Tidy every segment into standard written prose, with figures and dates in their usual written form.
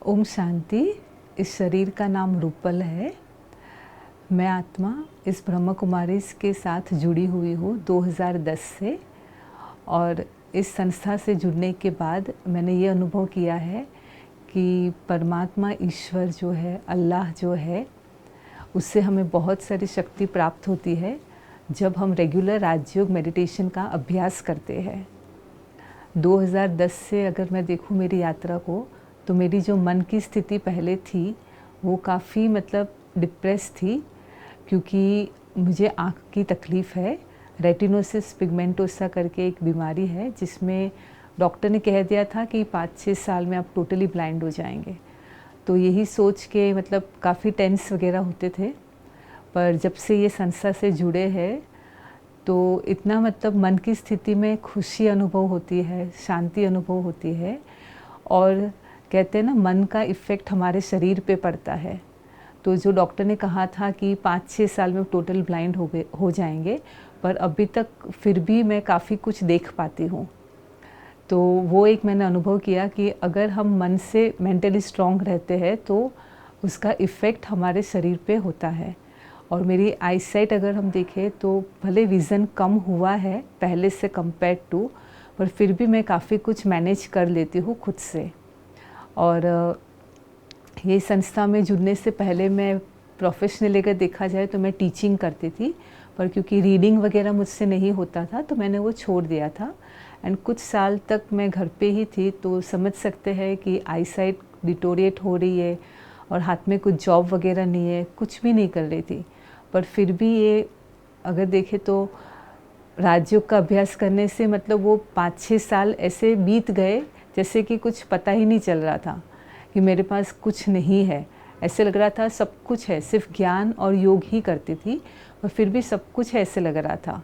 ओम शांति। इस शरीर का नाम रूपल है। मैं आत्मा इस ब्रह्म कुमारी के साथ जुड़ी हुई हूँ 2010 से। और इस संस्था से जुड़ने के बाद मैंने ये अनुभव किया है कि परमात्मा ईश्वर जो है, अल्लाह जो है, उससे हमें बहुत सारी शक्ति प्राप्त होती है जब हम रेगुलर राजयोग मेडिटेशन का अभ्यास करते हैं। 2010 से अगर मैं देखूँ मेरी यात्रा को, तो मेरी जो मन की स्थिति पहले थी वो काफ़ी डिप्रेस थी, क्योंकि मुझे आँख की तकलीफ़ है। रेटिनोसिस पिगमेंटोसा करके एक बीमारी है जिसमें डॉक्टर ने कह दिया था कि 5-6 साल में आप टोटली ब्लाइंड हो जाएंगे। तो यही सोच के काफ़ी टेंस वगैरह होते थे। पर जब से ये संस्था से जुड़े हैं तो इतना मन की स्थिति में खुशी अनुभव होती है, शांति अनुभव होती है। और कहते हैं ना, मन का इफ़ेक्ट हमारे शरीर पे पड़ता है। तो जो डॉक्टर ने कहा था कि 5-6 साल में टोटल ब्लाइंड हो जाएंगे, पर अभी तक फिर भी मैं काफ़ी कुछ देख पाती हूँ। तो वो एक मैंने अनुभव किया कि अगर हम मन से मेंटली स्ट्रॉन्ग रहते हैं तो उसका इफ़ेक्ट हमारे शरीर पे होता है। और मेरी आईसाइट अगर हम देखें तो भले विज़न कम हुआ है पहले से कंपेयर टू, पर फिर भी मैं काफ़ी कुछ मैनेज कर लेती हूँ खुद से। और ये संस्था में जुड़ने से पहले मैं प्रोफेशनली अगर देखा जाए तो मैं टीचिंग करती थी, पर क्योंकि रीडिंग वगैरह मुझसे नहीं होता था तो मैंने वो छोड़ दिया था। एंड कुछ साल तक मैं घर पे ही थी, तो समझ सकते हैं कि आईसाइट डिटोरिएट हो रही है और हाथ में कुछ जॉब वगैरह नहीं है, कुछ भी नहीं कर रही थी। पर फिर भी ये अगर देखें तो राजयोग का अभ्यास करने से वो 5-6 साल ऐसे बीत गए जैसे कि कुछ पता ही नहीं चल रहा था कि मेरे पास कुछ नहीं है। ऐसे लग रहा था सब कुछ है, सिर्फ ज्ञान और योग ही करती थी, और फिर भी सब कुछ है ऐसे लग रहा था।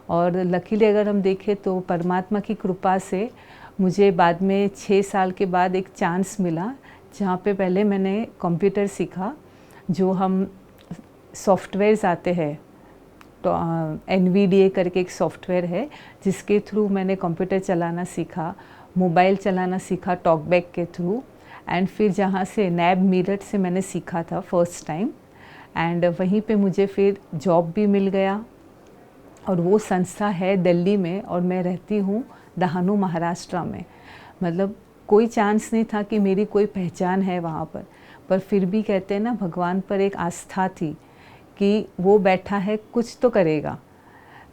और लकीली अगर हम देखें तो परमात्मा की कृपा से मुझे बाद में 6 साल के बाद एक चांस मिला, जहाँ पे पहले मैंने कंप्यूटर सीखा। जो हम सॉफ्टवेयर्स आते हैं, तो NVDA करके एक सॉफ्टवेयर है जिसके थ्रू मैंने कंप्यूटर चलाना सीखा, मोबाइल चलाना सीखा टॉकबैक के थ्रू। एंड फिर जहाँ से नैब मीरठ से मैंने सीखा था फर्स्ट टाइम, एंड वहीं पे मुझे फिर जॉब भी मिल गया। और वो संस्था है दिल्ली में और मैं रहती हूँ दहानू महाराष्ट्र में। कोई चांस नहीं था कि मेरी कोई पहचान है वहाँ पर फिर भी कहते हैं ना, भगवान पर एक आस्था थी कि वो बैठा है, कुछ तो करेगा।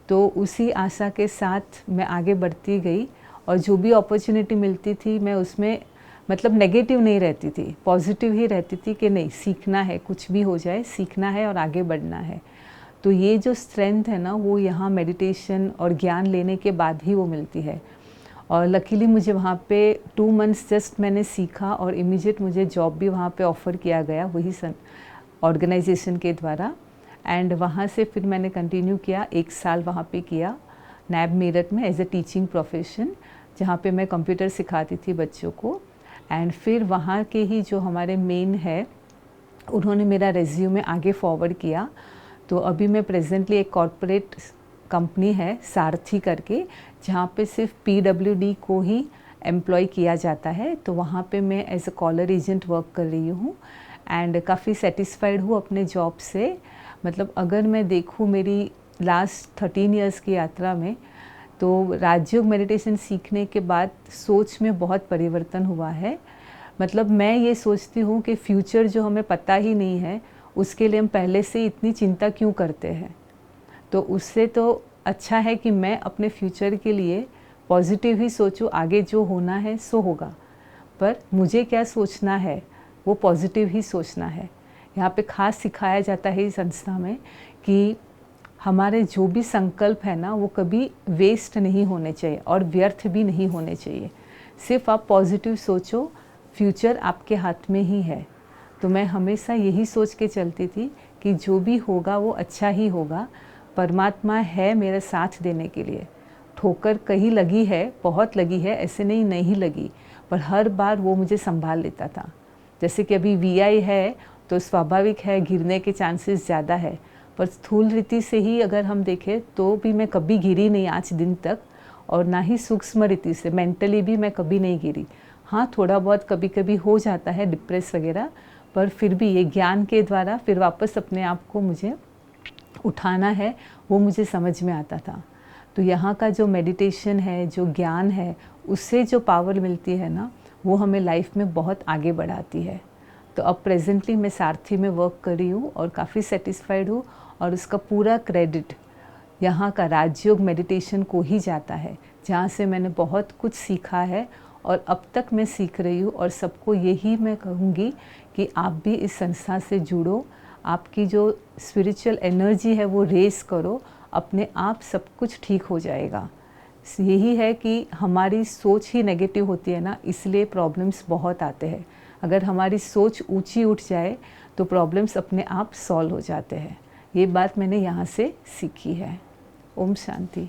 तो उसी आशा के साथ मैं आगे बढ़ती गई, और जो भी अपॉर्चुनिटी मिलती थी मैं उसमें नेगेटिव नहीं रहती थी, पॉजिटिव ही रहती थी कि नहीं, सीखना है, कुछ भी हो जाए सीखना है और आगे बढ़ना है। तो ये जो स्ट्रेंथ है ना, वो यहाँ मेडिटेशन और ज्ञान लेने के बाद ही वो मिलती है। और लकीली मुझे वहाँ पे 2 मंथ्स जस्ट मैंने सीखा और इमीडिएट मुझे जॉब भी वहाँ पे ऑफ़र किया गया वही ऑर्गेनाइजेशन के द्वारा। एंड वहाँ से फिर मैंने कंटिन्यू किया, 1 साल वहाँ पे किया नैब मेरठ में एज ए टीचिंग प्रोफेशन, जहाँ पे मैं कंप्यूटर सिखाती थी बच्चों को। एंड फिर वहाँ के ही जो हमारे मेन है, उन्होंने मेरा रेज्यूमे आगे फॉरवर्ड किया। तो अभी मैं प्रेजेंटली एक कॉरपोरेट कंपनी है सारथी करके, जहाँ पे सिर्फ PWD को ही एम्प्लॉय किया जाता है। तो वहाँ पे मैं as a caller agent work कर रही हूँ एंड काफ़ी सेटिस्फाइड हूँ अपने जॉब से। अगर मैं देखूँ मेरी लास्ट 13 इयर्स की यात्रा में, तो राजयोग मेडिटेशन सीखने के बाद सोच में बहुत परिवर्तन हुआ है। मैं ये सोचती हूँ कि फ्यूचर जो हमें पता ही नहीं है, उसके लिए हम पहले से इतनी चिंता क्यों करते हैं। तो उससे तो अच्छा है कि मैं अपने फ्यूचर के लिए पॉजिटिव ही सोचूं, आगे जो होना है सो होगा। पर मुझे क्या सोचना है, वो पॉजिटिव ही सोचना है। यहाँ पे खास सिखाया जाता है इस संस्था में कि हमारे जो भी संकल्प है ना, वो कभी वेस्ट नहीं होने चाहिए और व्यर्थ भी नहीं होने चाहिए। सिर्फ आप पॉजिटिव सोचो, फ्यूचर आपके हाथ में ही है। तो मैं हमेशा यही सोच के चलती थी कि जो भी होगा वो अच्छा ही होगा। परमात्मा है मेरा साथ देने के लिए। ठोकर कहीं लगी है, बहुत लगी है, ऐसे नहीं लगी, पर हर बार वो मुझे संभाल लेता था। जैसे कि अभी VI है तो स्वाभाविक है गिरने के चांसेस ज़्यादा है, पर स्थूल रीति से ही अगर हम देखें तो भी मैं कभी गिरी नहीं आज दिन तक, और ना ही सूक्ष्म रीति से मेंटली भी मैं कभी नहीं गिरी। हाँ, थोड़ा बहुत कभी कभी हो जाता है डिप्रेस वगैरह, पर फिर भी ये ज्ञान के द्वारा फिर वापस अपने आप को मुझे उठाना है, वो मुझे समझ में आता था। तो यहाँ का जो मेडिटेशन है, जो ज्ञान है, उससे जो पावर मिलती है ना, वो हमें लाइफ में बहुत आगे बढ़ाती है। तो अब प्रेजेंटली मैं सारथी में वर्क कर रही हूँ और काफ़ी सेटिस्फाइड हूँ, और उसका पूरा क्रेडिट यहाँ का राजयोग मेडिटेशन को ही जाता है, जहाँ से मैंने बहुत कुछ सीखा है और अब तक मैं सीख रही हूँ। और सबको यही मैं कहूँगी कि आप भी इस संस्था से जुड़ो, आपकी जो स्पिरिचुअल एनर्जी है वो रेस करो, अपने आप सब कुछ ठीक हो जाएगा। यही है कि हमारी सोच ही नेगेटिव होती है ना, इसलिए प्रॉब्लम्स बहुत आते हैं। अगर हमारी सोच ऊंची उठ जाए तो प्रॉब्लम्स अपने आप सॉल्व हो जाते हैं। ये बात मैंने यहाँ से सीखी है। ओम शांति।